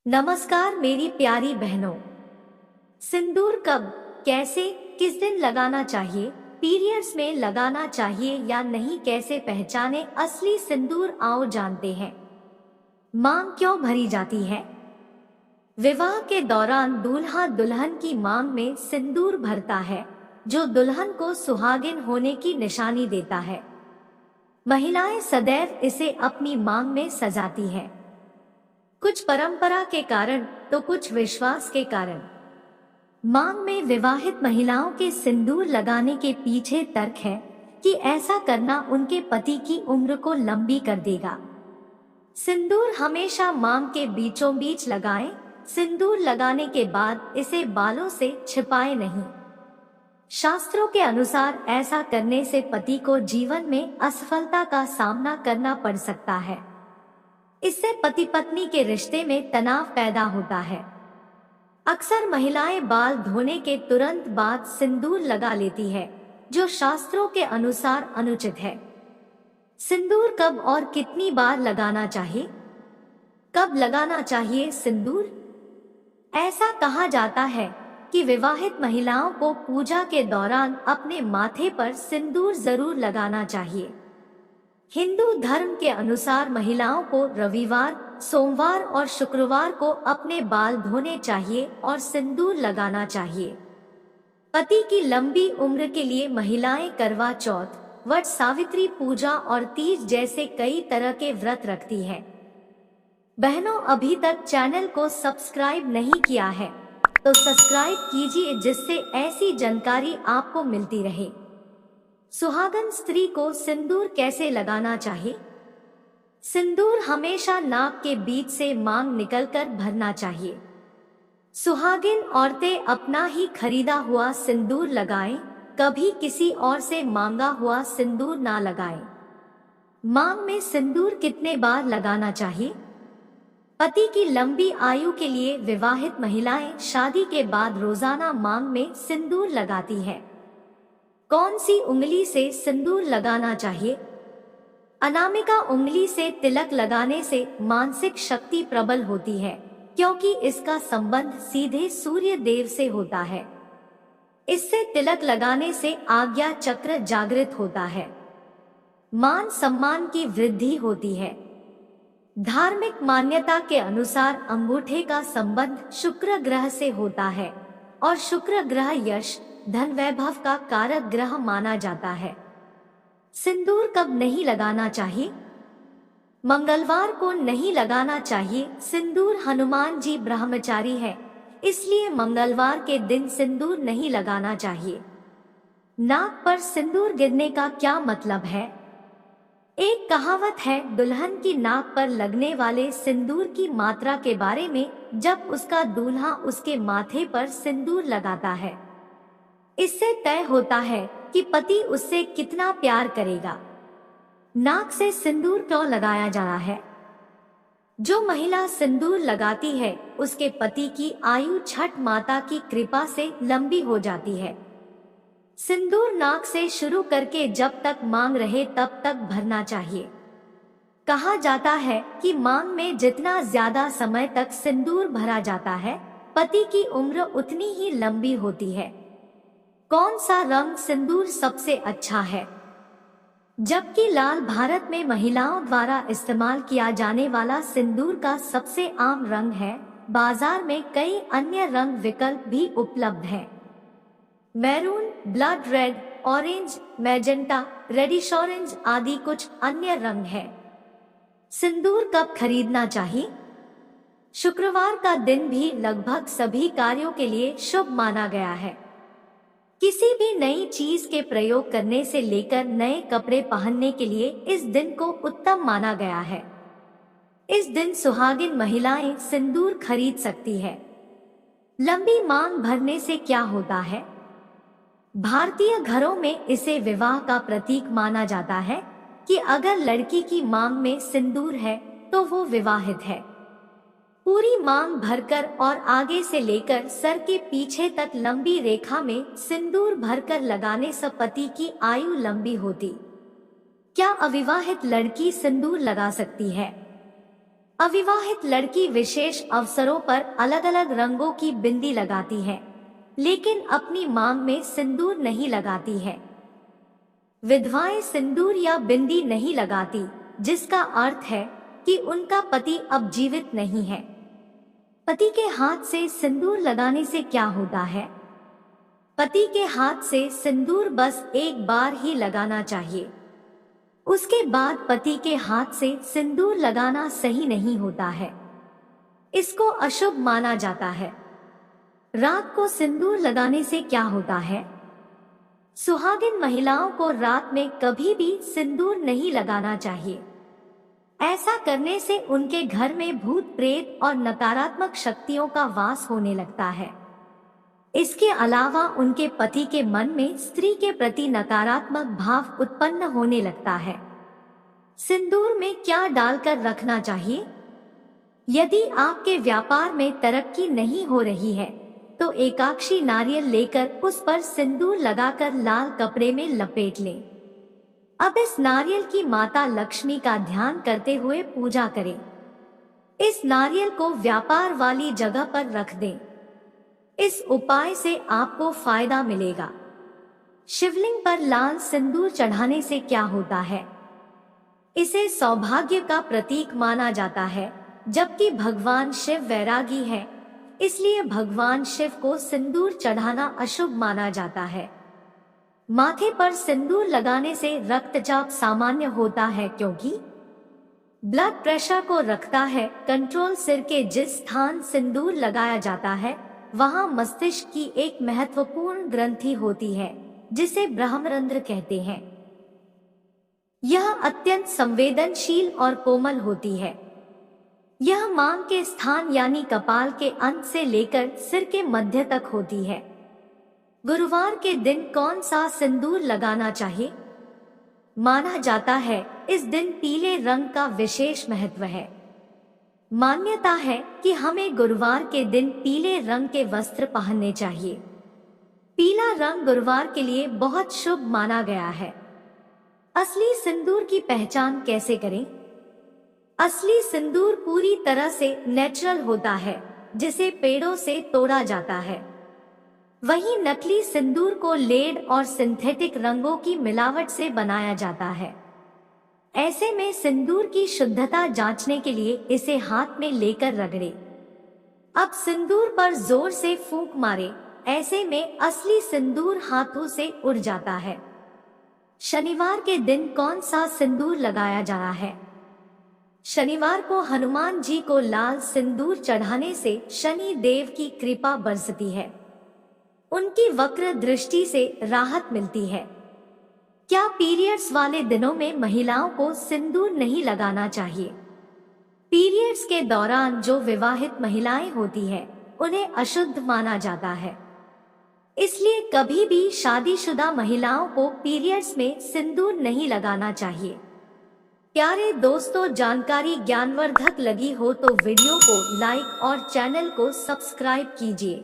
नमस्कार मेरी प्यारी बहनों। सिंदूर कब, कैसे, किस दिन लगाना चाहिए, पीरियड्स में लगाना चाहिए या नहीं, कैसे पहचाने असली सिंदूर, आओ जानते हैं। मांग क्यों भरी जाती है? विवाह के दौरान दूल्हा दुल्हन की मांग में सिंदूर भरता है, जो दुल्हन को सुहागिन होने की निशानी देता है। महिलाएं सदैव इसे अपनी मांग में सजाती है, कुछ परंपरा के कारण तो कुछ विश्वास के कारण। मांग में विवाहित महिलाओं के सिंदूर लगाने के पीछे तर्क है कि ऐसा करना उनके पति की उम्र को लंबी कर देगा। सिंदूर हमेशा मांग के बीचों बीच लगाएं। सिंदूर लगाने के बाद इसे बालों से छिपाएं नहीं। शास्त्रों के अनुसार ऐसा करने से पति को जीवन में असफलता का सामना करना पड़ सकता है। इससे पति पत्नी के रिश्ते में तनाव पैदा होता है। अक्सर महिलाएं बाल धोने के तुरंत बाद सिंदूर लगा लेती है, जो शास्त्रों के अनुसार अनुचित है। सिंदूर कब और कितनी बार लगाना चाहिए? कब लगाना चाहिए सिंदूर? ऐसा कहा जाता है कि विवाहित महिलाओं को पूजा के दौरान अपने माथे पर सिंदूर जरूर लगाना चाहिए। हिंदू धर्म के अनुसार महिलाओं को रविवार, सोमवार और शुक्रवार को अपने बाल धोने चाहिए और सिंदूर लगाना चाहिए। पति की लंबी उम्र के लिए महिलाएं करवा चौथ, वट सावित्री पूजा और तीज जैसे कई तरह के व्रत रखती हैं। बहनों, अभी तक चैनल को सब्सक्राइब नहीं किया है तो सब्सक्राइब कीजिए, जिससे ऐसी जानकारी आपको मिलती रहे। सुहागन स्त्री को सिंदूर कैसे लगाना चाहिए? सिंदूर हमेशा नाक के बीच से मांग निकलकर भरना चाहिए। सुहागिन औरतें अपना ही खरीदा हुआ सिंदूर लगाएं, कभी किसी और से मांगा हुआ सिंदूर ना लगाएं। मांग में सिंदूर कितने बार लगाना चाहिए? पति की लंबी आयु के लिए विवाहित महिलाएं शादी के बाद रोजाना मांग में सिंदूर लगाती है। कौन सी उंगली से सिंदूर लगाना चाहिए? अनामिका उंगली से तिलक लगाने से मानसिक शक्ति प्रबल होती है, क्योंकि इसका संबंध सीधे सूर्य देव से होता है। इससे तिलक लगाने से आज्ञा चक्र जागृत होता है, मान सम्मान की वृद्धि होती है। धार्मिक मान्यता के अनुसार अंगूठे का संबंध शुक्र ग्रह से होता है और शुक्र ग्रह यश, धन, वैभव का कारक ग्रह माना जाता है। सिंदूर कब नहीं लगाना चाहिए? मंगलवार को नहीं लगाना चाहिए। सिंदूर हनुमान जी ब्रह्मचारी है, इसलिए मंगलवार के दिन सिंदूर नहीं लगाना चाहिए। नाक पर सिंदूर गिरने का क्या मतलब है? एक कहावत है दुल्हन की नाक पर लगने वाले सिंदूर की मात्रा के बारे में, जब उसका दूल्हा उसके माथे पर सिंदूर लगाता है। इससे तय होता है कि पति उससे कितना प्यार करेगा। नाक से सिंदूर क्यों लगाया जा रहा है? जो महिला सिंदूर लगाती है, उसके पति की आयु छठ माता की कृपा से लंबी हो जाती है। सिंदूर नाक से शुरू करके जब तक मांग रहे तब तक भरना चाहिए। कहा जाता है कि मांग में जितना ज्यादा समय तक सिंदूर भरा जाता है, पति की उम्र उतनी ही लंबी होती है। कौन सा रंग सिंदूर सबसे अच्छा है? जबकि लाल भारत में महिलाओं द्वारा इस्तेमाल किया जाने वाला सिंदूर का सबसे आम रंग है, बाजार में कई अन्य रंग विकल्प भी उपलब्ध हैं। Maroon, blood red, orange, magenta, reddish orange आदि कुछ अन्य रंग हैं। सिंदूर कब खरीदना चाहिए? शुक्रवार का दिन भी लगभग सभी कार्यों के लिए शुभ माना गया है। किसी भी नई चीज के प्रयोग करने से लेकर नए कपड़े पहनने के लिए इस दिन को उत्तम माना गया है। इस दिन सुहागिन महिलाएं सिंदूर खरीद सकती है। लंबी मांग भरने से क्या होता है? भारतीय घरों में इसे विवाह का प्रतीक माना जाता है कि अगर लड़की की मांग में सिंदूर है तो वो विवाहित है। पूरी मांग भरकर और आगे से लेकर सर के पीछे तक लंबी रेखा में सिंदूर भरकर लगाने से पति की आयु लंबी होती। क्या अविवाहित लड़की सिंदूर लगा सकती है? अविवाहित लड़की विशेष अवसरों पर अलग अलग रंगों की बिंदी लगाती है, लेकिन अपनी मांग में सिंदूर नहीं लगाती है। विधवाएं सिंदूर या बिंदी नहीं लगाती, जिसका अर्थ है कि उनका पति अब जीवित नहीं है। पति के हाथ से सिंदूर लगाने से क्या होता है? पति के हाथ से सिंदूर बस एक बार ही लगाना चाहिए। उसके बाद पति के हाथ से सिंदूर लगाना सही नहीं होता है। इसको अशुभ माना जाता है। रात को सिंदूर लगाने से क्या होता है? सुहागिन महिलाओं को रात में कभी भी सिंदूर नहीं लगाना चाहिए। ऐसा करने से उनके घर में भूत प्रेत और नकारात्मक शक्तियों का वास होने लगता है। इसके अलावा उनके पति के मन में स्त्री के प्रति नकारात्मक भाव उत्पन्न होने लगता है। सिंदूर में क्या डालकर रखना चाहिए? यदि आपके व्यापार में तरक्की नहीं हो रही है, तो एकाक्षी नारियल लेकर उस पर सिंदूर लगाकर लाल कपड़े में लपेट लें। अब इस नारियल की माता लक्ष्मी का ध्यान करते हुए पूजा करें। इस नारियल को व्यापार वाली जगह पर रख दें। इस उपाय से आपको फायदा मिलेगा। शिवलिंग पर लाल सिंदूर चढ़ाने से क्या होता है? इसे सौभाग्य का प्रतीक माना जाता है, जबकि भगवान शिव वैरागी है, इसलिए भगवान शिव को सिंदूर चढ़ाना अशुभ माना जाता है। माथे पर सिंदूर लगाने से रक्तचाप सामान्य होता है, क्योंकि ब्लड प्रेशर को रखता है कंट्रोल। सिर के जिस स्थान सिंदूर लगाया जाता है, वहां मस्तिष्क की एक महत्वपूर्ण ग्रंथि होती है, जिसे ब्रह्मरंध्र कहते हैं। यह अत्यंत संवेदनशील और कोमल होती है। यह मांग के स्थान यानी कपाल के अंत से लेकर सिर के मध्य तक होती है। गुरुवार के दिन कौन सा सिंदूर लगाना चाहिए? माना जाता है इस दिन पीले रंग का विशेष महत्व है। मान्यता है कि हमें गुरुवार के दिन पीले रंग के वस्त्र पहनने चाहिए। पीला रंग गुरुवार के लिए बहुत शुभ माना गया है। असली सिंदूर की पहचान कैसे करें? असली सिंदूर पूरी तरह से नेचुरल होता है, जिसे पेड़ों से तोड़ा जाता है। वहीं नकली सिंदूर को लेड और सिंथेटिक रंगों की मिलावट से बनाया जाता है। ऐसे में सिंदूर की शुद्धता जांचने के लिए इसे हाथ में लेकर रगड़े। अब सिंदूर पर जोर से फूंक मारे, ऐसे में असली सिंदूर हाथों से उड़ जाता है। शनिवार के दिन कौन सा सिंदूर लगाया जा रहा है? शनिवार को हनुमान जी को लाल सिंदूर चढ़ाने से शनि देव की कृपा बरसती है। उनकी वक्र दृष्टि से राहत मिलती है। क्या पीरियड्स वाले दिनों में महिलाओं को सिंदूर नहीं लगाना चाहिए? पीरियड्स के दौरान जो विवाहित महिलाएं होती हैं, उन्हें अशुद्ध माना जाता है। इसलिए कभी भी शादीशुदा महिलाओं को पीरियड्स में सिंदूर नहीं लगाना चाहिए। प्यारे दोस्तों, जानकारी ज्ञानवर्धक लगी हो तो वीडियो को लाइक और चैनल को सब्सक्राइब कीजिए।